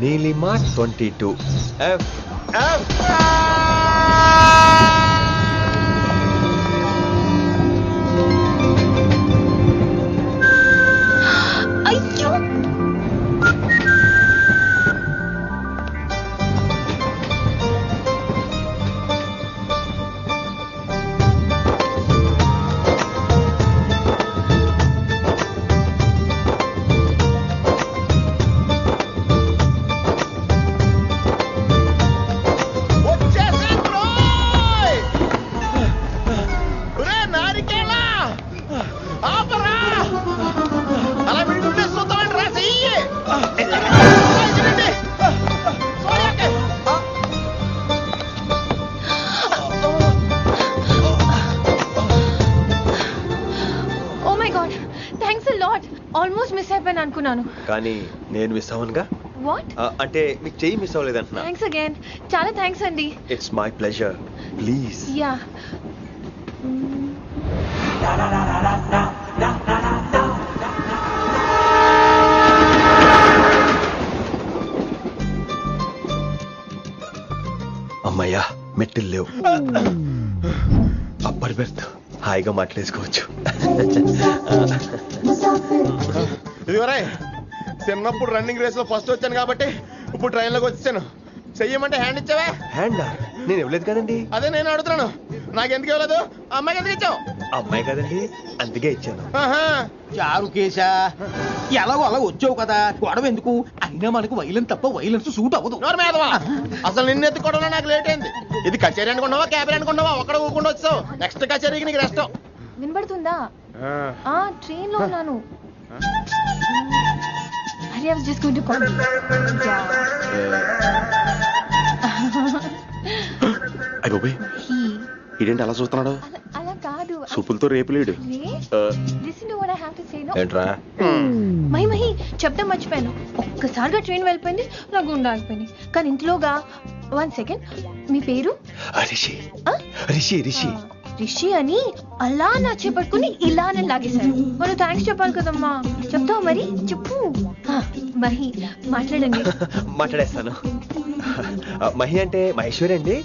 Neelima 22 F. అయ్యో almost miss అయిపోయాను అనుకున్నాను. కానీ నేను మిస్ అవ్వనుగా. వాట్? అంటే మీకు చెయ్యి మిస్ అవ్వలేదంటున్నా. Thanks again. చాలా థ్యాంక్స్ అండి. It's my pleasure. Please. Yeah. అమ్మయ్యా మెట్టిల్ లేవు. అప్పటి బెర్త్ హాయిగా మాట్లాడేసుకోవచ్చు. ఇదివరే చిన్నప్పుడు రన్నింగ్ రేస్ లో ఫస్ట్ వచ్చాను కాబట్టి ఇప్పుడు ట్రైన్ లోకి వచ్చాను. చెయ్యమంటే హ్యాండ్ ఇచ్చావే. హ్యాండా? నేను ఇవ్వలేదు కదండి. అదే నేను అడుగుతున్నాను, నాకెందుకు ఇవ్వలేదు? అమ్మాయికి ఎందుకు ఇచ్చావు? అమ్మాయి కదండి, అందుకే ఇచ్చాను. చారు కేశా, ఎలాగో అలా వచ్చావు కదా, గొడవ ఎందుకు? అయినా మనకు వైలెన్స్ తప్ప వైలెన్స్ సూట్ అవ్వదు. అసలు నిన్ను ఎత్తుకోవడంలో నాకు లేట్ అయింది. ఇది కచేరీ అనుకున్నావా, క్యాబిన్ అనుకున్నావా? ఒక్కడ ఊకుండా వచ్చావు. నెక్స్ట్ కచేరీకి నీకు రెస్ట్. వినబడుతుందా? ట్రైన్ లో ఉన్నాను. I was just going to call you. ఇదేంటి అలా చూస్తున్నాడు? అలా కాదు. సూపులతో రేపులేడు. Listen to what I have to say, no? ఏంట్రా? మహి చెప్తా మర్చిపోయాను. ఒక్కసారిగా ట్రైన్ వెళ్ళిపోయింది, నా గుండె ఆగిపోయింది. కానీ ఇంట్లోగా 1 సెకండ్. మీ పేరు? రిషి. రిషి రిషి రిషి అని అలా నా చేపట్టుకుని ఇలా నన్ను లాగేశారు. మనం థ్యాంక్స్ చెప్పాలి కదమ్మా. చెప్తావు మరి? చెప్పు. మహి మాట్లాడండి. మాట్లాడేస్తాను. మహి అంటే మహేశ్వరి అండి,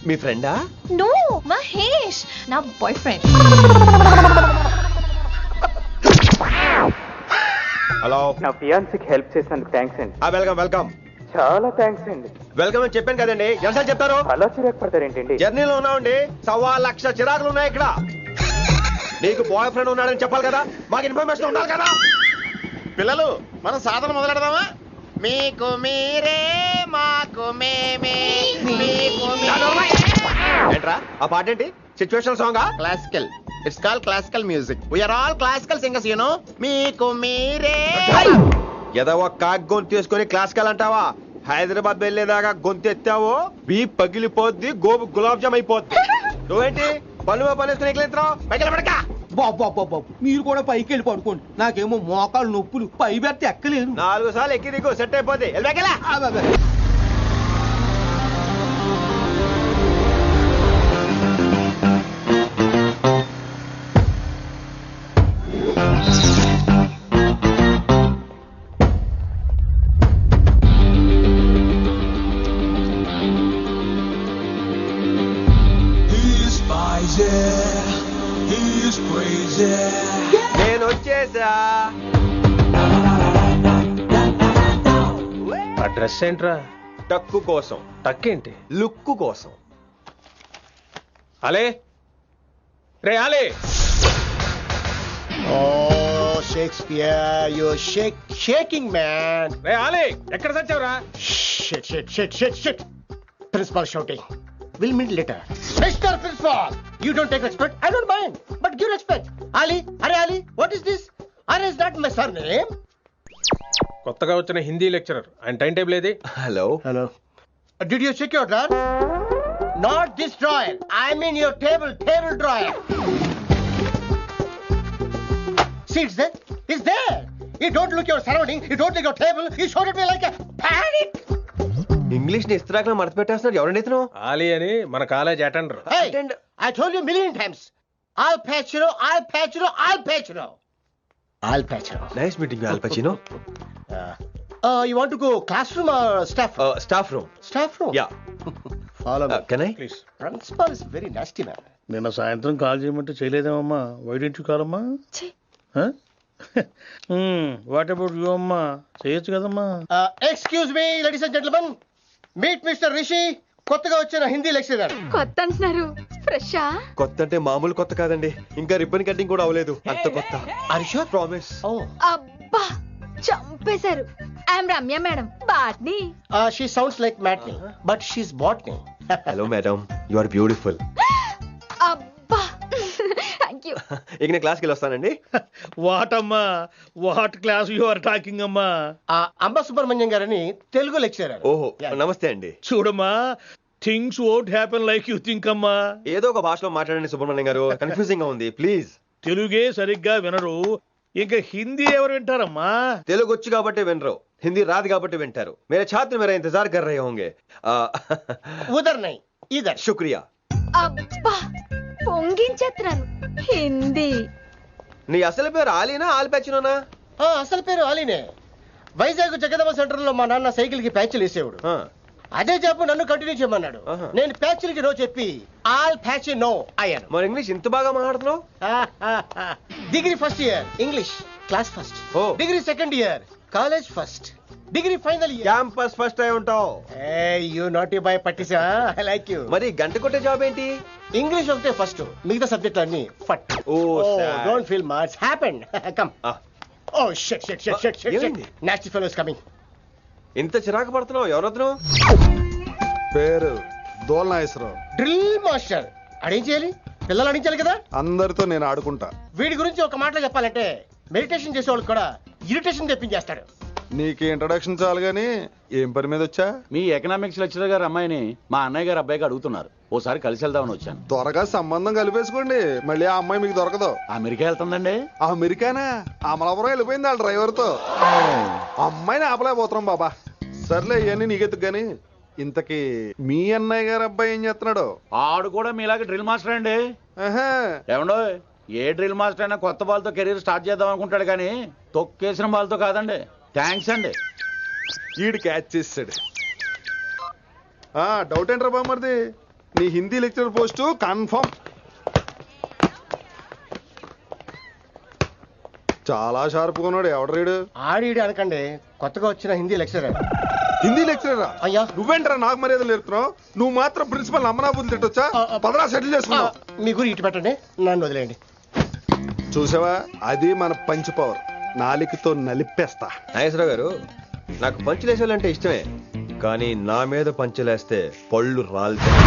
మీ ఫ్రెండా? నో, మహేష్ నా బాయ్ ఫ్రెండ్. హలో. నా ఫియాన్సీకి హెల్ప్ చేసినందుకు థ్యాంక్స్ అండి. Welcome welcome. చాలా థ్యాంక్స్ అండి. వెల్కమ్ అని చెప్పాను కదండి, ఎంత చెప్తారు? అలా చిరాకు పడతారేంటండి? జర్నీలో ఉన్నామండి, 1,00,000 చిరాకులు ఉన్నాయి ఇక్కడ. నీకు బాయ్ ఫ్రెండ్ ఉన్నాడని చెప్పాలి కదా, మాకు ఇన్ఫర్మేషన్ ఉండాలి కదా. పిల్లలు, మనం సాధన మొదలెడదామా? మీకు మీరే, మాకు మేమే. ఏంట్రా ఆ పాట ఏంటి? సిచ్యువేషన్ సాంగా? Classical. It's call classical music. We are all classical singers, you know. మీకు మీరే. ఏదో ఒక కాక్ గొంతు తీసుకొని క్లాసికల్ అంటావా? హైదరాబాద్ వెళ్ళేదాకా గొంతు ఎత్తావో బీ పగిలిపోద్ది, గోబు గులాబ్ జామ్ అయిపోద్ది. నువ్వేంటి పళ్ళు పనిస్తున్నా ఎట్లెత్తావు? పైకి పడక. బాబు మీరు కూడా పైకి వెళ్ళి పడుకోండి. నాకేమో మోకాలు నొప్పులు, పై బెర్త్ ఎక్కలేను. 4 సార్లు ఎక్కి దిగు, సెట్ అయిపోద్ది. నేను వచ్చేసా. ఆ డ్రెస్ ఏంట్రా? టక్కు కోసం. టక్కేంటి? లుక్కు కోసం. అలే రే అలే. Oh, Shakespeare, you're shaking, man. రే అలే, ఎక్కడ సచ్చావురా? Shit. Principal shouting. We'll meet later. Mr. Principal, you don't take respect. I don't mind, but give respect. Ali, Ali, what is this? Ali is not my surname. కొత్తగా వచ్చిన Hindi lecturer, ఆయన time table ఏది? Hello. Did you check your drawer? Not this drawer. I mean your table drawer. See, it's there. You don't look your surrounding. You don't look your table. You showed at me like a panic. English ని ఇస్త్రాక్లో మడత పెట్టేస్తున్నాడు. ఎవరండి ఇతను? ఆలీ అని మన college attender. Hey, I told you a million times. I'll patch you. Nice meeting you, all పచినో. You want to go classroom or staff room? Staff room Staff room. Yeah Follow me. Can I please. Principal is very nasty man. నిన్న సాయంత్రం call చేయమంటే చేయలేదేమమ్మా వైడెంట్ కాలమ్మా ఛీ. What about you అమ్మా చేయొచ్చు కదమ్మా. Excuse me, ladies and gentlemen. Meet Mr. Rishi, కొత్తగా వచ్చిన Hindi lecturer. కొత్త అంటున్నారు, ఫ్రెషా? కొత్త అంటే మామూలు కొత్త కాదండి, ఇంకా రిబ్బన్ కటింగ్ కూడా అవ్వలేదు, అంత కొత్త. Are you sure? Promise. Oh. అబ్బా చంపేశారు. I'm Ramya madam, botany. She sounds like Matney, but she's botany. Hello madam, you are beautiful. అబ్బా థ్యాంక్ యూ. ఇక నేను క్లాస్కి వెళ్ళి వస్తానండి. వాట్ అమ్మా, what class you are talking అమ్మా. అంబ సుబ్రహ్మణ్యం గారని తెలుగు లెక్చరర్. ఓహో నమస్తే అండి. చూడమ్మా, things won't happen like you think అమ్మా. ఏదో ఒక భాషలో మాట్లాడండి సుబ్రహ్మణ్యం గారు, కన్ఫ్యూజింగ్ గా ఉంది, ప్లీజ్. తెలుగే సరిగ్గా వినరు, ఇంకా హిందీ ఎవరు వింటారమ్మా. తెలుగు వచ్చు కాబట్టి వినరు, హిందీ రాదు కాబట్టి వింటారు. మేరే ఛాత్ర మేరా ఇంతజార్ కర్ రహే హోంగే. ఉదర్ నై ఇదర్. శుక్రియా. అబ్బా పొంగించేస్తున్నాను. హిందీ. నీ అసలు పేరు ఆలీనా ఆల్పచ్చినోనా? అసలు పేరు అలీనే. వైజాగ్ జగదమ్మ సెంటర్ లో మా నాన్న సైకిల్ కి ప్యాచ్లు వేసేవాడు. అదే జాబ్ నన్ను కంటిన్యూ చేయమన్నాడు. ఆహా. నేను ప్యాచ్లకి నో చెప్పి ఆల్ ప్యాచ్ నో అయ్యాను. మరి ఇంగ్లీష్ ఇంత బాగా మాట్లాడుతున్నావు? Degree first year English class first. ఓ. Degree second year college first. Degree final year campus first అయి ఉంటావు. యూ నాట్ బాయ్ పట్టిసా. I like you. మరి గంట కొట్టే జాబ్ ఏంటి? ఇంగ్లీష్ ఒకటే ఫస్ట్, మిగతా సబ్జెక్ట్ అన్ని ఫట్. Oh, sad. Don't feel much happen. Come. Oh shit shit shit shit shit. ఏమైంది? Nasty fellows coming. ఇంత చిరాకు పడుతున్నావు, ఎవరొద్దు? పేరు దోల్నాగేశ్వరరావు. Drill master. అడేం చేయాలి? పిల్లలు అడించాలి కదా. అందరితో నేను ఆడుకుంటా. వీడి గురించి ఒక మాటలో చెప్పాలంటే మెడిటేషన్ చేసే వాళ్ళకి కూడా ఇరిటేషన్ తెప్పించేస్తాడు. నీకు ఇంట్రడక్షన్ చాలు గానీ ఏం పని మీద వచ్చా? మీ ఎకనామిక్స్ లెక్చరర్ గారు అమ్మాయిని మా అన్నయ్య గారు అబ్బాయికి అడుగుతున్నారు, ఓసారి కలిసి వెళ్దామని వచ్చాను. త్వరగా సంబంధం కలిపేసుకోండి, మళ్ళీ ఆ అమ్మాయి మీకు దొరకదు. అమెరికా వెళ్తుందండి. అమెరికానా? అమలాపురం వెళ్ళిపోయింది వాళ్ళ డ్రైవర్ తో. అమ్మాయిని ఆపలేకపోతున్నాం బాబా. సర్లే ఇవన్నీ నీకెత్తుకు గాని, ఇంతకీ మీ అన్నయ్య గారు అబ్బాయి ఏం చేస్తున్నాడు? ఆడు కూడా మీలాగే డ్రిల్ మాస్టర్ అండి. ఆహా. ఏమండో, ఏ డ్రిల్ మాస్టర్ అయినా కొత్త బాల్తో కెరీర్ స్టార్ట్ చేద్దాం అనుకుంటాడు కానీ తొక్కేసిన బాల్తో కాదండి. థ్యాంక్స్ అండి. ఈడు క్యాచ్ చేసాడు. డౌట్ ఏంట్రా బామ్మర్ది, నీ హిందీ లెక్చరర్ పోస్టు కన్ఫర్మ్. చాలా షార్ప్గా ఉన్నాడు. ఎవడరీడు? ఆడిడి అనకండి, కొత్తగా వచ్చిన హిందీ లెక్చరర్. హిందీ లెక్చరరా? అయ్యా. నువ్వేంట్రా నాకు మర్యాదలు నేర్పుతున్నావు? నువ్వు మాత్రం ప్రిన్సిపల్ అమ్మనాబుద్ధి తిట్టొచ్చా? పదరా సెటిల్ చేసుకున్నావు. మీ గురి ఇటు పెట్టండి, నన్ను వదిలేయండి. చూసావా, అది మన పంచ్ పవర్. నాలికతో నలిపేస్తా. నాగేశ్వరరావు గారు, నాకు పంచులేసేవాళ్ళంటే ఇష్టమే, కానీ నా మీద పంచులేస్తే పళ్ళు రాలుతాయి.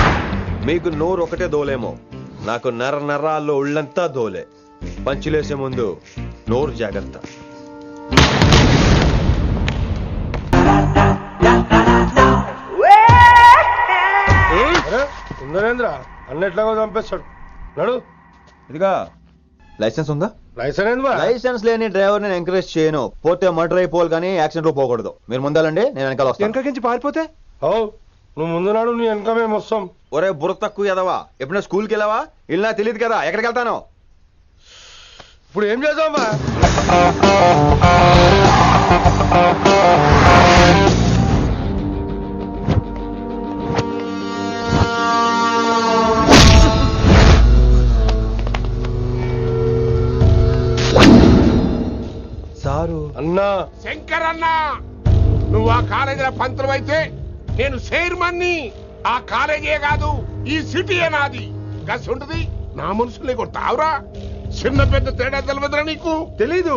మీకు నోరు ఒకటే దోలేమో, నాకు నర నరాల్లో ఒళ్ళంతా దోలే. పంచులేసే ముందు నోరు జాగ్రత్త. ఉందనేంద్ర అన్న ఎట్లాగో చంపేస్తాడు. నడు. ఇదిగా లైసెన్స్ ఉందా? లైసెన్స్ లైసెన్స్ లేని డ్రైవర్ నేను ఎంకరేజ్ చేయను. పోతే మర్డర్ అయిపోవాలి కానీ యాక్సిడెంట్ లో పోకూడదు. మీరు ముందాలండి, నేను వెనకాల వస్తాను. వెనకకించి పారిపోతే నువ్వు ముందు నాడు నీ వెనక మేము వస్తాం. ఒరే బుర్ర తక్కువ ఎదవా, ఎప్పుడైనా స్కూల్కి వెళ్ళావా? ఇలా తెలియదు కదా ఎక్కడికి వెళ్తాను. ఇప్పుడు ఏం చేద్దామా? సారు అన్నా, శంకర్ అన్నా, నువ్వు ఆ కాలేజీలో పంతులు అయితే నేను చైర్మన్ని. ఆ కాలేజీ కాదు, ఈ సిటీయే నాది. గస్ ఉంటుంది నా మనుషుల్ని కొడతావురా? చిన్న పెద్ద తేడా తెలియదురా నీకు? తెలీదు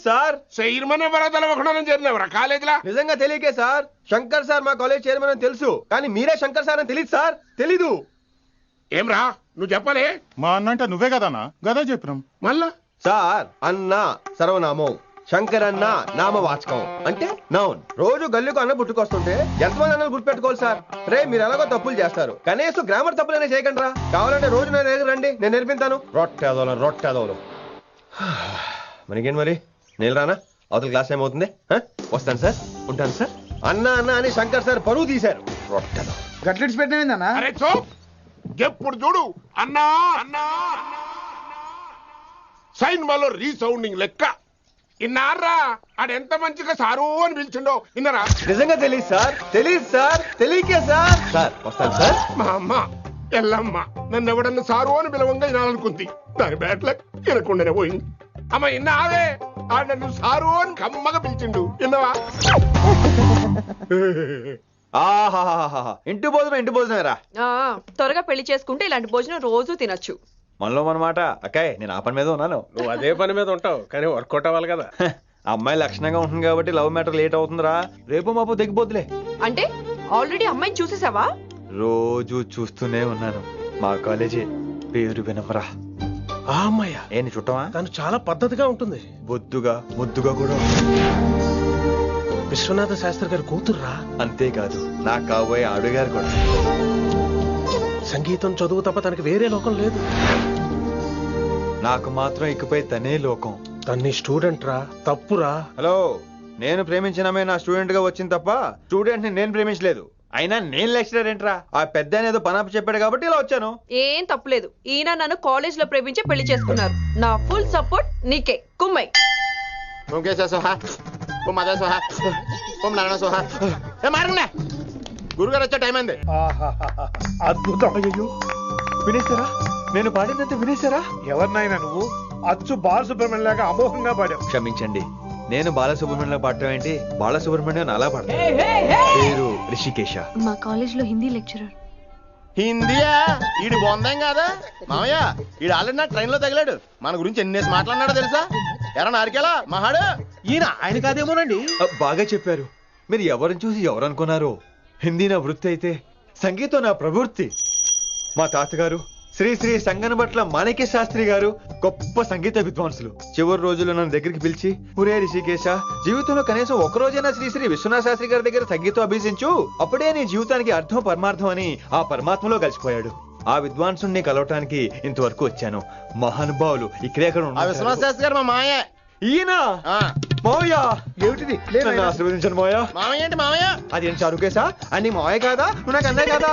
సార్. చైర్మన్ ఎవరో తెలవకుండా చేరినవరా కాలేజీలో? నిజంగా తెలియకే సార్. శంకర్ సార్ మా కాలేజ్ చైర్మన్ అని తెలుసు, కానీ మీరే శంకర్ సార్ అని తెలియదు సార్. తెలీదు. ఏమ్రా నువ్వు చెప్పలే? మా అన్న అంటే నువ్వే కదన్నా? గదా చెప్పినాం. మళ్ళా సార్ అన్న సర్వనామం, శంకర్ అన్న నామవాచకం అంటే నౌన్. రోజు గల్లుకు అన్న పుట్టుకొస్తుంటే ఎంతమంది అన్నలు గుర్తుపెట్టుకోవాలి సార్? రే మీరు ఎలాగో తప్పులు చేస్తారు, కనీసం గ్రామర్ తప్పులనే చేయకండి రా. కావాలంటే రోజు నా దగ్గర రండి, నేను నేర్పిస్తాను. రొట్టెదోలం. మనకేంటి మరి, నేను రానా? అవతల క్లాస్ టైం అవుతుంది. వస్తాను సార్, ఉంటాను సార్. అన్న అన్న అని శంకర్ సార్ పరువు తీశారు. రొట్టెదో గట్లెట్స్ పెట్టినా? అరే చో, ఎప్పుడు చూడు అన్నా అన్నా. సైన్ మాలో రీసౌండింగ్ లెక్క. ఇన్నారా ఆడెంత మంచిగా సారు అని పిలిచిండో ఇన్నరా? నిజంగా తెలియదు సార్, తెలియదు సార్, తెలియకే సార్. సార్ వస్తాను సార్. మా అమ్మ ఎల్లమ్మ నన్ను ఎవడన్నా సారు అని పిలవంగా వినాలనుకుంది. దాని బ్యాట్ల వినకుండానే పోయింది. అమ్మ ఇన్నావే, ఆడు నన్ను సారు అని కమ్మగా పిలిచిండు. విన్నవా? ఆహాహాహా, ఇంటి భోజనం రా. త్వరగా పెళ్లి చేసుకుంటే ఇలాంటి భోజనం రోజు తినొచ్చు. మనలో మనమాట. అక్కాయ్ నేను ఆ పని మీద ఉన్నాను. నువ్వు అదే పని మీద ఉంటావు కానీ వర్కౌట్ అవ్వాలి కదా. అమ్మాయి లక్షణంగా ఉంటుంది కాబట్టి లవ్ మ్యాటర్ లేట్ అవుతుందిరా. రేపు మాపు దిగిపోతులే. అంటే ఆల్రెడీ అమ్మాయిని చూసేసావా? రోజు చూస్తూనే ఉన్నాను. మా కాలేజీ పేరు వినమరా. ఆ అమ్మాయ ఏంటి చుట్టమా? తను చాలా పద్ధతిగా ఉంటుంది. బొద్దుగా ముద్దుగా కూడా. విశ్వనాథ శాస్త్రి గారి కూతుర్రా. అంతేకాదు నా కాబోయే ఆడుగారు కూడా. సంగీతం చదువు తప్ప తనకి వేరే లోకం లేదు. నాకు మాత్రం ఇకపై తనే లోకం. తన్ని స్టూడెంట్ రా, తప్పురా. హలో, నేను ప్రేమించినమే నా స్టూడెంట్ గా వచ్చింది తప్ప స్టూడెంట్ ని నేను ప్రేమించలేదు. అయినా నేను లెక్చరర్ ఏంట్రా? ఆ పెద్ద ఏదో పనాపు చెప్పాడు కాబట్టి ఇలా వచ్చాను. ఏం తప్పులేదు. ఈయన నన్ను కాలేజ్ లో ప్రేమించి పెళ్లి చేసుకున్నారు. నా ఫుల్ సపోర్ట్ నీకే. కుమ్మై. గురుగారు వచ్చే టైం అయింది. అద్భుతం. అయ్యో వినేశారా? నేను పాడినంత వినేశారా? ఎవరినైనా నువ్వు అచ్చు బాలసుబ్రహ్మణ్యం లాగా అమోఘంగా పాడావు. క్షమించండి, నేను బాలసుబ్రహ్మణ్యంలో పాడటం ఏంటి? బాలసుబ్రహ్మణ్యం అలా పాడతాను. పేరు రిషికేశ. మా కాలేజ్ లో హిందీ లెక్చరర్. హిందీయా? ఈడు బొందేం కాదా మామయ్య? ఈడు ఆల్రెడీ నా ట్రైన్ లో తగిలాడు. మన గురించి ఎన్నేసి మాట్లాడినాడో తెలుసా? ఎరా నారికేలా మహాడు. ఈయన ఆయన కాదేమోనండి. బాగా చెప్పారు. మీరు ఎవరిని చూసి ఎవరు అనుకున్నారు? హిందీ నా వృత్తి అయితే సంగీతం నా ప్రవృత్తి. మా తాతగారు శ్రీ శ్రీ సంగనబట్ల మాణిక్య శాస్త్రి గారు గొప్ప సంగీత విద్వాంసులు. చివరి రోజుల్లో నన్ను దగ్గరికి పిలిచి, ఒరే రిషికేశ, జీవితంలో కనీసం ఒక రోజైనా శ్రీ శ్రీ విశ్వనాథ శాస్త్రి గారి దగ్గర సంగీతం అభ్యసించు, అప్పుడే నీ జీవితానికి అర్థం పరమార్థం అని ఆ పరమాత్మలో కలిసిపోయాడు. ఆ విద్వాంసుని కలవటానికి ఇంతవరకు వచ్చాను. మహానుభావులు ఇక్కడే విశ్వనాథ శాస్త్రి గారు మా మాయ. ఈయన మావయ్య. ఏమిటిది? నన్ను ఆశీర్వదించండి మావయ్య. మామయ్య ఏంటి మామయ్య? అదేం చారుకేశా? అని మావయ్య కాదా? నువ్వు నాకు అన్నయ్య కాదా?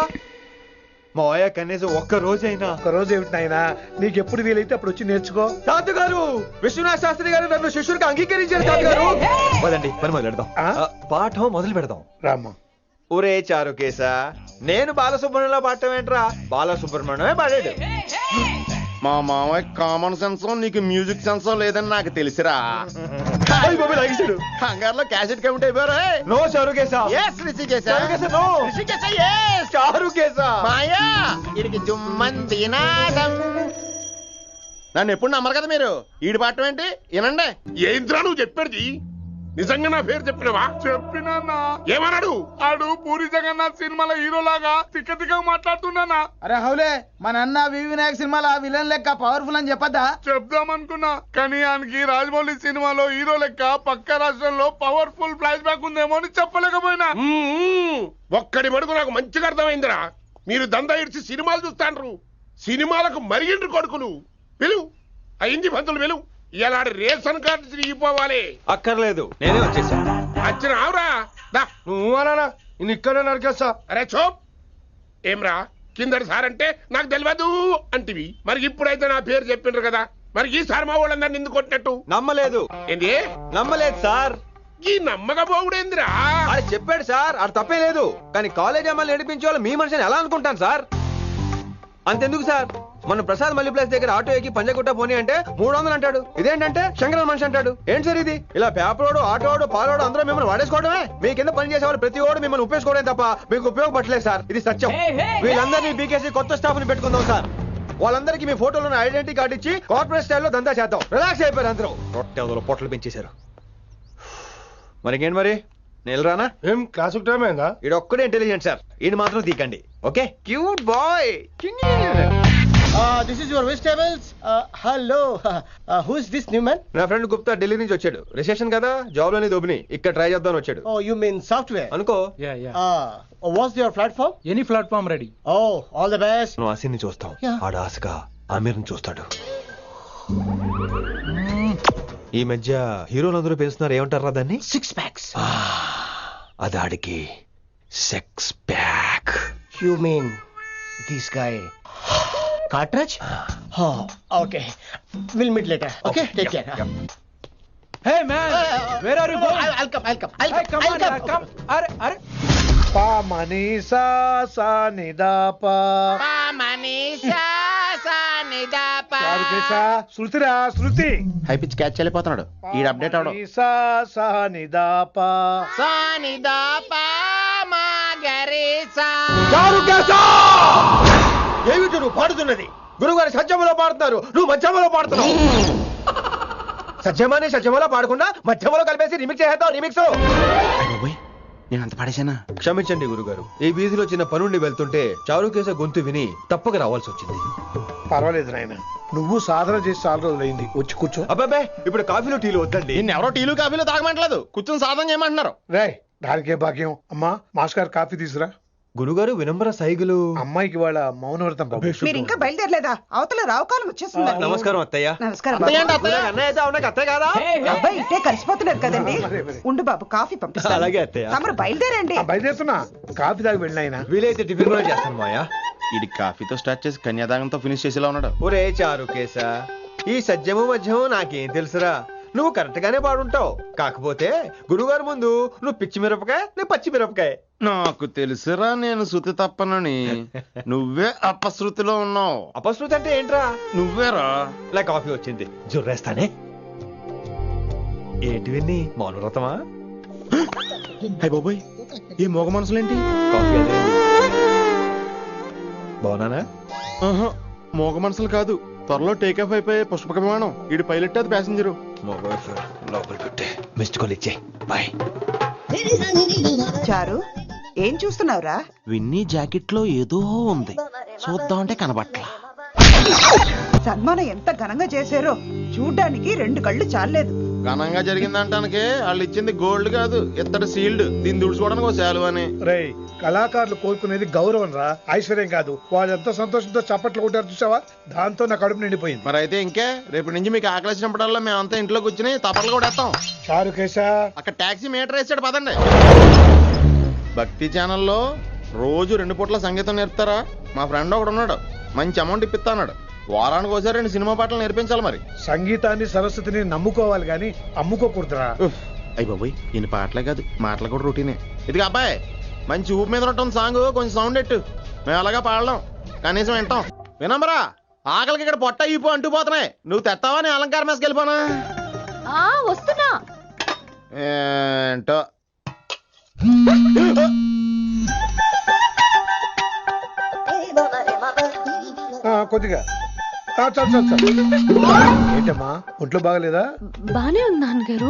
మావయ్య కనీసం ఒక్క రోజైనా. ఒక రోజు ఏమిటి నాయనా, నీకు ఎప్పుడు వీలైతే అప్పుడు వచ్చి నేర్చుకో. తాతగారు, విశ్వనాథ శాస్త్రి గారు నన్ను శిష్యుడికి అంగీకరించారు. తాతగారు పదండి, పని మొదలు పెడదాం. పాఠం మొదలు పెడదాం. రామ్మ. ఒరే చారుకేశా, నేను బాలసుబ్రహ్మణ్యంలో పాడటం ఏంట్రా? బాలసుబ్రహ్మణ్యమే పాడాడు. మా మామయ్య కామన్ సెన్స్ నీకు మ్యూజిక్ సెన్స్ లేదని నాకు తెలిసిరా. కంగారులో క్యాసెట్ కమిట్ అయిపోయారా? No Charukesha. Yes Rishikesha. No Rishikesha. Yes Charukesha. మాయా వీడికి జుమ్మంది నాదం. నన్ను ఎప్పుడు నమ్మరు కదా మీరు. ఈడు పాడటం ఏంటి? వినండి. ఏంద్రా నువ్వు చెప్పేది? నిజంగా నా పేరు చెప్పినవా? చెప్పినా. ఏమన్నాడు? ఆడు పూరి జగన్నాథ్ సినిమాలో హీరోలాగా తిక్క తిక్క మాట్లాడుతున్నానా? అరే హౌలే, మన అన్న వినాయక్ సినిమాలో విలన్ లెక్క పవర్ఫుల్ అని చెప్పద్దా? చెప్దామనుకున్నా కానీ ఆయనకి రాజమౌళి సినిమాలో హీరో లెక్క పక్క రాష్ట్రంలో పవర్ఫుల్ ఫ్లాష్ బ్యాక్ ఉందేమో అని చెప్పలేకపోయినా. ఒక్కడి మడుగు నాకు మంచిగా అర్థమైందిరా. మీరు దందా ఇడిచి సినిమాలు చూస్తాండ్రు. సినిమాలకు మరిగిండ్రు కొడుకులు. పిలువు అయింది పంతులు, పిలువు. ఇలా రేషన్ కార్డు తిరిగిపోవాలి. అక్కర్లేదు, నేనే వచ్చేసా. వచ్చిన ఆవురా. నువ్వు అనా నేను ఇక్కడే నరికేస్తా. అరే చోప్. ఏమ్రా కిందటి సార్ అంటే నాకు తెలియదు అంటివి. మరి ఇప్పుడైతే నా పేరు చెప్పిండ్రు కదా, మరి ఈసారి మా వాళ్ళందరినీ ఎందుకు కొట్టినట్టు? నమ్మలేదు. ఏంది? నమ్మలేదు సార్. ఈ నమ్మకపోవుడేందిరా? అది చెప్పాడు సార్, అది తప్పే లేదు. కానీ కాలేజ్ అమ్మాయిలు నడిపించే వాళ్ళు మీ మనిషిని ఎలా అనుకుంటాను సార్? అంతెందుకు సార్, మన ప్రసాద్ మల్లి ప్లేస్ దగ్గర ఆటో ఎక్కి పంజగుట్ట పోనీ అంటే 300 అంటాడు. ఇదేంటంటే శంకరన్ మనిషి అంటాడు. ఏంటి సార్ ఇది? ఇలా పేపరోడు, ఆటోడు, పాలోడు అందరూ మిమ్మల్ని వాడేసుకోవడమే. మీ కింద పని చేసేవాళ్ళు ప్రతి ఓడు మిమ్మల్ని ఉపయోగించుకోవడం తప్ప మీకు ఉపయోగపడలేదు సార్. ఇది సత్యం. వీళ్ళందరినీ బీకేసి కొత్త స్టాఫ్ ని పెట్టుకుందాం సార్. వాళ్ళందరికీ మీ ఫోటోలను ఐడెంటిటీ కార్డు ఇచ్చి కార్పొరేట్ స్టైల్లో దందా చేద్దాం. రిలాక్స్ అయిపోయారు అందరూ. రొట్టె పొట్టలు పెంచేశారు. మరికేంటి మరి నేను రానా? ఏం క్లాసుకు టైం అయిందా? ఇది ఒక్కడే ఇంటెలిజెంట్ సార్, ఇది మాత్రం తీకండి. Okay, cute boy. This is your vegetables. Hello, who is this new man? నా ఫ్రెండ్ గుప్తా ఢిల్లీ నుంచి వచ్చాడు. రిసెప్షన్ కదా, జాబ్ లోని దొబ్బిని ఇక్కడ ట్రై చేద్దామని వచ్చాడు. ఓ యు మీన్ సాఫ్ట్వేర్ అనుకో. What's your platform? Any platform ready. Oh all the best. నువ్వు ఆసిని చూస్తావు, ఆడ ఆశగా ఆమీర్ని చూస్తాడు. ఈ మధ్య హీరోలందరూ పెంచుతున్నారు, ఏమంటారా దాన్ని? 6 packs. అది ఆడికి sex pack. You mean this guy? Cartridge? Oh, okay. We'll meet later. Okay, take care. Hey man where are you going? I'll come. Come. అరే అరే పా మనీసా సా నిదా పా చారుకేశా, శృతిరా శృతి. హై పిచ్ క్యాచ్ చేయలేకపోతున్నాడు ఈ అప్డేట్ అవడం. మనీసా సా నిదా పా. చారుకేశా! ఏమిటి నువ్వు పాడుతున్నది? గురుగారు సత్యములో పాడుతున్నారు, నువ్వు మధ్యమలో పాడుతున్నావు. సత్యమాని సత్యములో పాడకుండా మధ్యమలో కలిపేసి రిమిక్స్ చేస్తావు. రిమిక్స్ నేను అంత పాడేశానా? క్షమించండి గురుగారు, ఈ వీధిలో చిన్న పనుండి వెళ్తుంటే చారుకేశ గొంతు విని తప్పక రావాల్సి వచ్చింది. పర్వాలేదు నాయన, నువ్వు సాధన చేసి చాలా రోజులైంది, వచ్చి కూర్చో. అబ్బాబే, ఇప్పుడు కాఫీలో టీలు వద్దండి. నిన్న ఎవరో టీలు కాఫీలు తాగమంటలేదు, కూర్చొని సాధన చేయమంటున్నారు. రే, దానికే భాగ్యం. అమ్మా, మాస్ గారు కాఫీ తీసురా. గురుగారు వినమ్ర సైగులు. అమ్మాయికి వాళ్ళ మౌనవ్రతం బాబు. మీరు ఇంకా బయలుదేరలేదా? అవతల రావుకాలం వచ్చేస్తుంది. నమస్కారం అత్తయ్య. నమస్కారం. అన్నయ్య అయితే అవునా అత్తయ్య కాదా? అబ్బాయి ఇట్టే కలిసిపోతున్నారు కదండి. ఉండు బాబు, కాఫీ పంపిస్తాను. అలాగే అత్తయ్య. తమరు బయలుదేరండి. బయలుదేరుతున్నా, కాఫీ తాగి వెళ్ళినాయన. వీలైతే టిఫిన్ కూడా చేస్తాను మాయా. ఇది కాఫీతో స్టార్ట్ చేసి కన్యాదానంతో ఫినిష్ చేసేలా ఉన్నాడు. ఒరే చారుకేశ, ఈ సత్యము మధ్యము నాకేం తెలుసురా? నువ్వు కరెక్ట్ గానే పాడుంటావు. కాకపోతే గురుగారు ముందు నువ్వు పిచ్చి మిరపకాయ, నేను పచ్చి మిరపకాయ. నాకు తెలుసురా నేను శృతి తప్పనని. నువ్వే అపశృతిలో ఉన్నావు. అపశృతి అంటే ఏంట్రా? నువ్వేరా. ఇలా కాఫీ వచ్చింది, జుర్రేస్తానే. ఏంటి విన్ని, మౌనవ్రతమా? హై బాబోయ్, ఈ మోగ మనసులేంటి? కాఫీ అదే. బాగున్నానా? మోగ మనసులు కాదు, త్వరలో టేక్ ఆఫ్ అయిపోయే పుష్పక విమానం. ఈడు పైలట్, అది ప్యాసింజరు. లోపలికి పెట్టే మిస్డ్ కాల్ ఇచ్చే. బాయ్. చారు, ఏం చూస్తున్నావురా? విన్నీ జాకెట్ లో ఏదో ఉంది, చూద్దామంటే కనబట్లా. సన్మానం ఎంత ఘనంగా చేశారో చూడ్డానికి 2 కళ్ళు చాలేదు. ఘనంగా జరిగిందంటానికి వాళ్ళు ఇచ్చింది గోల్డ్ కాదు, ఇత్తడి సీల్డ్. దీన్ని దుడుచుకోవడానికి ఒక శాలువ అని. రే, కళాకారులు కోరుకునేది గౌరవం రా, ఐశ్వర్యం కాదు. వాళ్ళు ఎంతో సంతోషంతో చప్పట్లు కొట్టారు చూసావా, దాంతో నా కడుపు నిండిపోయింది. మరి అయితే ఇంకే, రేపటి నుంచి మీకు ఆకలిసినప్పుడల్లా మేమంతా ఇంట్లో కూర్చుని తప్పట్లు కూడా వేస్తాం. చారుకేశ, అక్కడ టాక్సీ మీటర్ వేసాడు, పదండి. భక్తి ఛానల్లో రోజు 2 పూట్ల సంగీతం నేర్పుతారా? మా ఫ్రెండ్ ఒకడు ఉన్నాడు, మంచి అమౌంట్ ఇప్పిస్తా అన్నాడు. వారానికి ఒకసారి 2 సినిమా పాటలు నేర్పించాలి. మరి సంగీతాన్ని సరస్వతిని నమ్ముకోవాలి గాని అమ్ముకోకూడదురా. అయ్యి బాబోయ్, ఈయన పాటలే కాదు మాటలు కూడా రొటీనే. ఇది అబ్బాయి, మంచి ఊపు మీద ఉంటుంది సాంగ్, కొంచెం సౌండ్ ఎట్టు. మేము అలాగా పాడలేం, కనీసం వింటాం. వినమరా, ఆకలికి ఇక్కడ పొట్ట ఈపు అంటుపోతున్నాయి. నువ్వు తెస్తావా, నేను అలంకారం వేసుకెళ్ళిపోనా? వస్తున్నా. ఏంటో కొద్దిగా చాలు. ఏంటమ్మా, ఒంట్లో బాగలేదా? బానే ఉంది నాన్నగారు.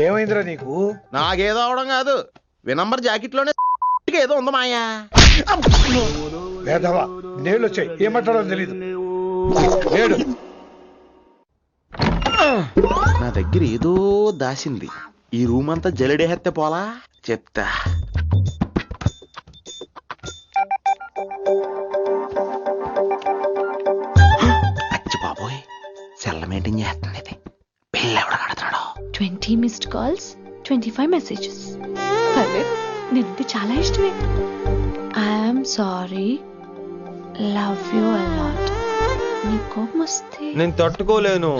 ఏమైందిరా నీకు? నాకేదో అవడం కాదు, వినంబర్ జాకెట్ లోనే ఏదో ఉంది మాయా. లేదవా, నేళ్ళు వచ్చాయి, ఏం మాట్లాడో తెలీదు. నా దగ్గర ఏదో దాసింది. ఈ రూమ్ అంతా జలడేహెత్తే పోలా, చెప్తా. అచ్చి బాబోయ్, సెల్ల మెయింటైన్ చేస్తుంది ఇది. పిల్ల ఎవడ కడతాడు? 20 మిస్డ్ కాల్స్, 25 మెసేజెస్. పర్లేదు, నేనంటే చాలా ఇష్టమే. I'm sorry, love you a lot. నీ కోపం వస్తే నేను తట్టుకోలేను.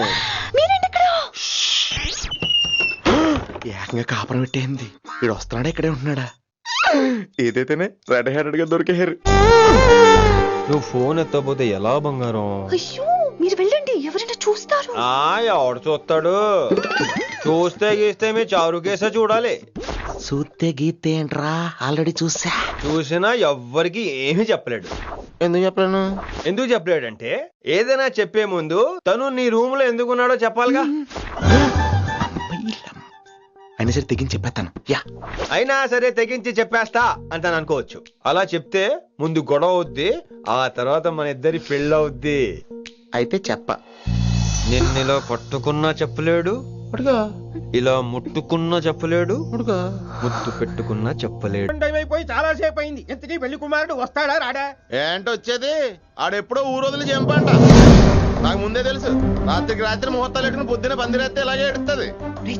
ఏకంగా కాపురం పెట్టేంది. వీడు వస్తున్నాడా, ఇక్కడే ఉంటున్నాడా? ఏదైతేనే రెడ్ హ్యాండెడ్ గా దొరికే హెయిర్. నువ్వు ఫోన్ ఎత్తపోతే ఎలా బంగారం? అయ్యో, మీరు వెళ్ళండి, ఎవరైనా చూస్తారు. ఎవడు చూస్తాడు? చూస్తే గీస్తే మీ చారుకేశ చూడాలి. చూస్తే గీతే ఏంట్రా, ఆల్రెడీ చూసా. చూసినా ఎవ్వరికి ఏమీ చెప్పలేడు. ఎందుకు చెప్పలేను? ఎందుకు చెప్పలేడంటే, ఏదైనా చెప్పే ముందు తను నీ రూమ్ లో ఎందుకున్నాడో చెప్పాలిగా. అయినా సరే తెగించి చెప్పేస్తాను. అయినా సరే తెగించి చెప్పేస్తా అంటాను అనుకోవచ్చు. అలా చెప్తే ముందు గొడవ అవుద్ది, ఆ తర్వాత మన ఇద్దరి పెళ్ళవుద్ది. అయితే చెప్ప. నిన్నిలా పట్టుకున్నా చెప్పలేడు, ఇలా ముట్టుకున్నా చెప్పలేడు, ముద్దు పెట్టుకున్నా చెప్పలేడు. టైం అయిపోయి చాలా సేపు అయింది. ఎంతకీ పెళ్లి కుమారుడు వస్తాడా రాడా? ఏంటి వచ్చేది? ఆడెప్పుడో ఊరొదిలి చెంపంట. నాకు ముందే తెలుసు. రాత్రికి రాత్రి ముహూర్తాలు పెట్టుకుని పొద్దున పందిరేస్తే ఇలాగే ఎడుతుంది.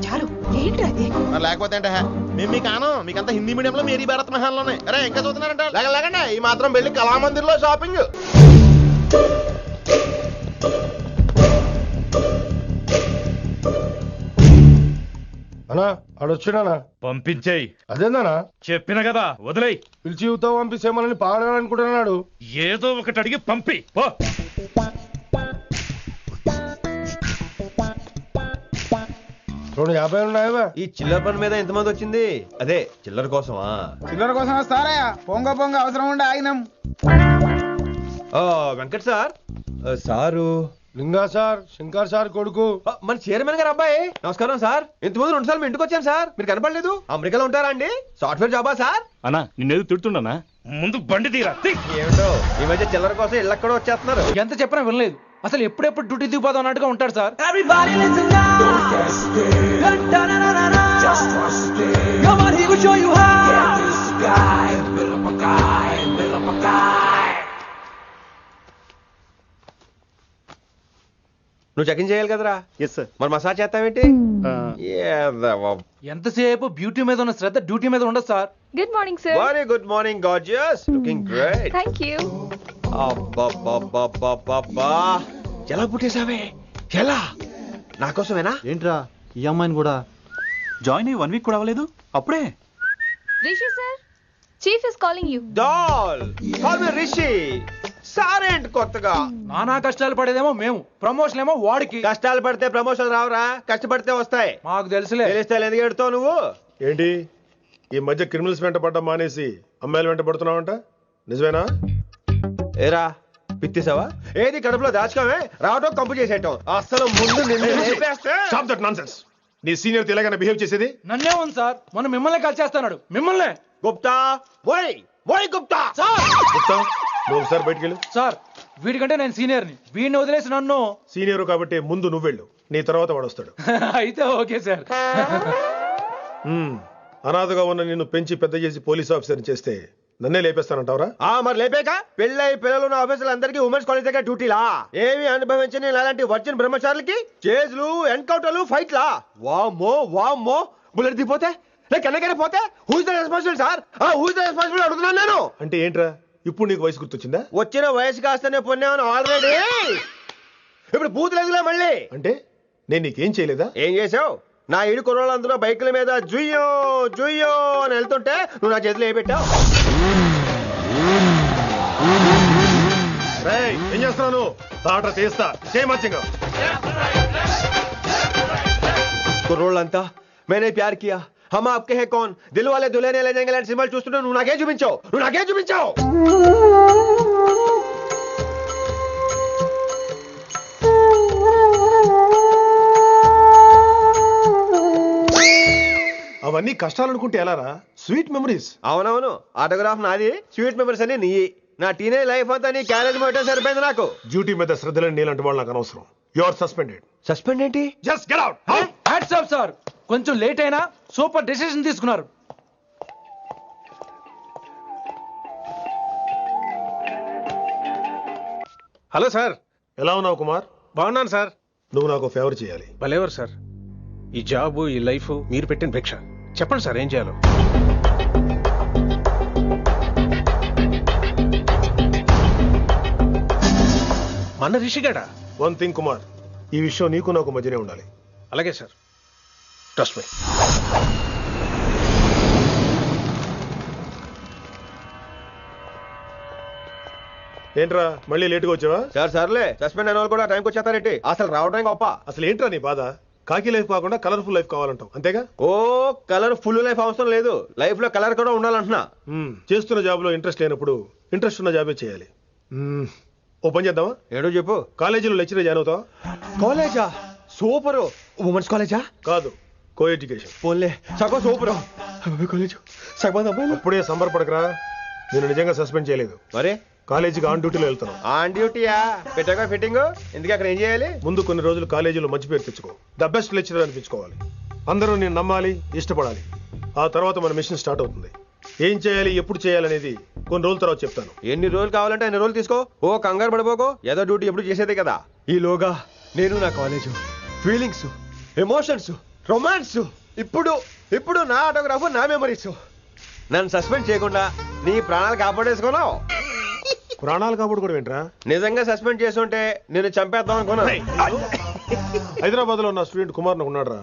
చాలు ఏంటి అది? మరి లేకపోతే అంటే మేము మీకు ఆనం మీకంతా హిందీ మీడియంలో మేరీ భారత్ మహల్లో ఉన్నాయి. అరే ఇంకా చూస్తున్నారంట లేకండి ఈ మాత్రం వెళ్ళి కళామందిర్లో షాపింగ్. అన్నా ఆడొచ్చాడా? పంపించేయి. అదేందనా చెప్పిన కదా వదిలేయి. పిలిచి యువత పంపిస్తేమని పాడాలనుకుంటున్నాడు. ఏదో ఒకటి అడిగి పంపి పో. 250 ఉన్నాయా? ఈ చిల్లర పని మీద ఎంతమంది వచ్చింది? అదే చిల్లర కోసమా? చిల్లర కోసం వస్తారా? పొంగ అవసరం ఉండే ఆగినాం. వెంకట్ సార్ సారు లింగా సార్ శంకర్ సార్ కొడుకు మన చైర్మన్ గారు అబ్బాయి. నమస్కారం సార్. ఇంతకుముందు 2 సార్లు మీ ఇంటికి వచ్చాను సార్, మీరు కనపడలేదు. అమెరికాలో ఉంటారా అండి? సాఫ్ట్వేర్ జాబా సార్? అన్నా నిన్నేది తిడుతున్నానా? ముందు బండి తీరా. ఏమిటో ఈ మధ్య చిల్లర కోసం ఇళ్ళక్కడ వచ్చేస్తున్నారు. ఎంత చెప్పినా వినలేదు. అసలు ఎప్పుడెప్పుడు డ్యూటీ దిగిపోదాం అన్నట్టుగా ఉంటాడు సార్. నువ్వు చెక్ ఇన్ చేయాలి కదరా? Yes sir. మరి మసాజ్ చేస్తావేంటి? ఎంతసేపు బ్యూటీ మీద ఉన్న శ్రద్ధ డ్యూటీ మీద ఉండదు sir. Good morning sir. Very good morning gorgeous, looking great. Thank you. అబ్బబ్బబ్బబ్బబ్బా ఎలా పుట్టేసావే? ఎలా? నా కోసమేనా? ఏంట్రా ఈ అమ్మాయిని కూడా జాయిన్ అయ్యి 1 వీక్ కూడా అవ్వలేదు అప్పుడే. Rishi sir, chief is calling you. Doll call me Rishi. సారేంట్ కొత్తగా నానా కష్టాలు పడేదేమో మేము, ప్రమోషన్ ఏమో వాడికి. కష్టాలు పడితే ప్రమోషన్ రావురా, కష్టపడితే వస్తాయి. మాకు తెలుసులే. తెలిస్తే ఎందుకు ఎడుతావు నువ్వు? ఏంటి ఈ మధ్య క్రిమినల్స్ వెంట పడ్డం మానేసి అమ్మాయిలు వెంట పడుతున్నావంట, నిజమేనా? ఏరా పిత్తిసావా? ఏది కడుపులో దాచుకోవే, రావటం కంపు చేసేయటం. అసలు ముందు స్టాప్ దట్ నాన్సెన్స్. నీ సీనియర్ తెలంగాణ బిహేవ్ చేసేది నన్నే ఉంది సార్. మనం మిమ్మల్ని కలిసేస్తున్నాడు. మిమ్మల్ని గుప్తా ఓయ్ ఓయ్ గుప్తా సార్. గుప్తా నువ్వు ఒకసారి బయటికి వెళ్ళు. సార్ వీడికంటే నేను సీనియర్ని, వీడిని వదిలేసి నన్ను. సీనియర్ కాబట్టి ముందు నువ్వు వెళ్ళు, నీ తర్వాత వాడు వస్తాడు. అయితే ఓకే సార్. అనాథగా ఉన్న నిన్ను పెంచి పెద్ద చేసి పోలీస్ ఆఫీసర్ చేస్తే నన్నే లేపేస్తానంటావరా? మరి లేపాక పెళ్ళై పిల్లలు ఉన్న ఆఫీసులు అందరికీ ఉమెన్స్ కాలేజ్ దగ్గర డ్యూటీలా? ఏమి అనుభవించని అలాంటి వర్జిన్ బ్రహ్మచారులకి చేజ్లు, ఎన్కౌంటర్లు, ఫైట్లా? వామ్మో వామ్మో. బుల్లెట్ దిగిపోతే లేక ఎన్నకైనా పోతే who's the responsible sir? Who's the responsible అడుగుతున్నాను నేను. అంటే ఏంట్రా ఇప్పుడు నీకు వయసు గుర్తొచ్చిందా? వచ్చిన వయసు కాస్తనే పొన్నాను ఆల్రెడీ. ఇప్పుడు బూతులేదులే మళ్ళీ. అంటే నేను నీకేం చేయలేదా? ఏం చేసావు? నా ఇడు కుర్రోళ్ళందరూ బైకుల మీద జుయ్యో జుయ్యో అని వెళ్తుంటే నువ్వు నా చేతిలో ఏ పెట్టావు? ఏం చేస్తున్నాను? తాట తీస్తా చేయమచ్చంగా. కుర్రోళ్ళంతా मैंने प्यार किया, हम आपके हैं कौन, दिल वाले दुल्हने ले जाएंगे सिंबल చూస్తుంటే నువ్వు నాకే చూపించావు. అవన్నీ కష్టాలు అనుకుంటే ఎలారా? Sweet memories. అవునవును, ఆటోగ్రాఫ్ నాది, స్వీట్ మెమరీస్ అని నీ. నా టీనేజ్ లైఫ్ అంతా నీ క్యారేజ్ మొత్తం సరిపోయింది నాకు. డ్యూటీ మీద శ్రద్ధలేని నీలాంటి వాళ్ళు నాకు అనవసరం. You are suspended. సస్పెండ్ ఏంటి? Just get out. Hats off sir. కొంచెం లేట్ అయినా సూపర్ డెసిషన్ తీసుకున్నారు. Hello sir. ఎలా ఉన్నావు కుమార్? బాగున్నాను సార్. నువ్వు నాకు ఫేవర్ చేయాలి. భలేవారు సార్. ఈ జాబు, ఈ లైఫ్ మీరు పెట్టిన భిక్ష. చెప్పండి సార్ ఏం చేయాలో. మన రిషిగాడా? వన్ థింగ్ కుమార్, ఈ విషయం నీకు నాకు మధ్యనే ఉండాలి. అలాగే సార్, ట్రస్ట్ మీ. ఏంట్రా మళ్ళీ లేటుగా వచ్చావా? సార్ సర్లే, సస్పెండ్ అయిన వాళ్ళు కూడా టైంకి వచ్చేస్తారేంటి? అసలు రావడం గొప్ప. అసలు ఏంట్రా నీ బాధ? కాకి లైఫ్ కాకుండా కలర్ఫుల్ లైఫ్ కావాలంటావు అంతేగా? ఓ కలర్ ఫుల్ లైఫ్ అవసరం లేదు, లైఫ్ లో కలర్ కూడా ఉండాలంటున్నా. చేస్తున్న జాబ్ లో ఇంట్రెస్ట్ లేనప్పుడు ఇంట్రెస్ట్ ఉన్న జాబే చేయాలి. ఓ పని చేద్దామా? ఏడో చెప్పు. కాలేజీలో లెక్చరర్ జాయిన్ అవుతావా? కాలేజా? సూపర్. ఉమెన్స్ కాలేజా? కాదు, కో ఎడ్యుకేషన్. పోన్లే సగం సూపర్ కాలేజ్. సగం అప్పుడే సంబరపడకరా, నేను నిజంగా సస్పెండ్ చేయలేదు. మరే కాలేజీకి ఆన్ డ్యూటీలో వెళ్తాను. ఆన్ డ్యూటీయా? పెట్టగా ఫిట్టింగ్ ఎందుకు? అక్కడ ఏం చేయాలి? ముందు కొన్ని రోజులు కాలేజీలో మంచి పేరు తెచ్చుకో, ద బెస్ట్ లెక్చరర్ అనిపించుకోవాలి. అందరూ నేను నమ్మాలి, ఇష్టపడాలి. ఆ తర్వాత మన మిషన్ స్టార్ట్ అవుతుంది. ఏం చేయాలి, ఎప్పుడు చేయాలనేది కొన్ని రోజుల తర్వాత చెప్తాను. ఎన్ని రోజులు కావాలంటే అన్ని రోజులు తీసుకో. ఓ కంగారు పడిపోకో, ఏదో డ్యూటీ ఎప్పుడు చేసేదే కదా. ఈలోగా నేను నా కాలేజు ఫీలింగ్స్ ఎమోషన్స్ రొమాన్స్ ఇప్పుడు నా ఆటోగ్రాఫ్ నా మెమరీస్. నన్ను సస్పెండ్ చేయకుండా నీ ప్రాణాలు కాపాడేసుకున్నావు. ప్రాణాలు కాపాడు కూడా ఏంట్రా? నిజంగా సస్పెండ్ చేస్తుంటే నేను చంపేద్దాం అనుకున్నా. హైదరాబాద్ లో నా స్టూడెంట్ కుమార్ ఉన్నాడు రా,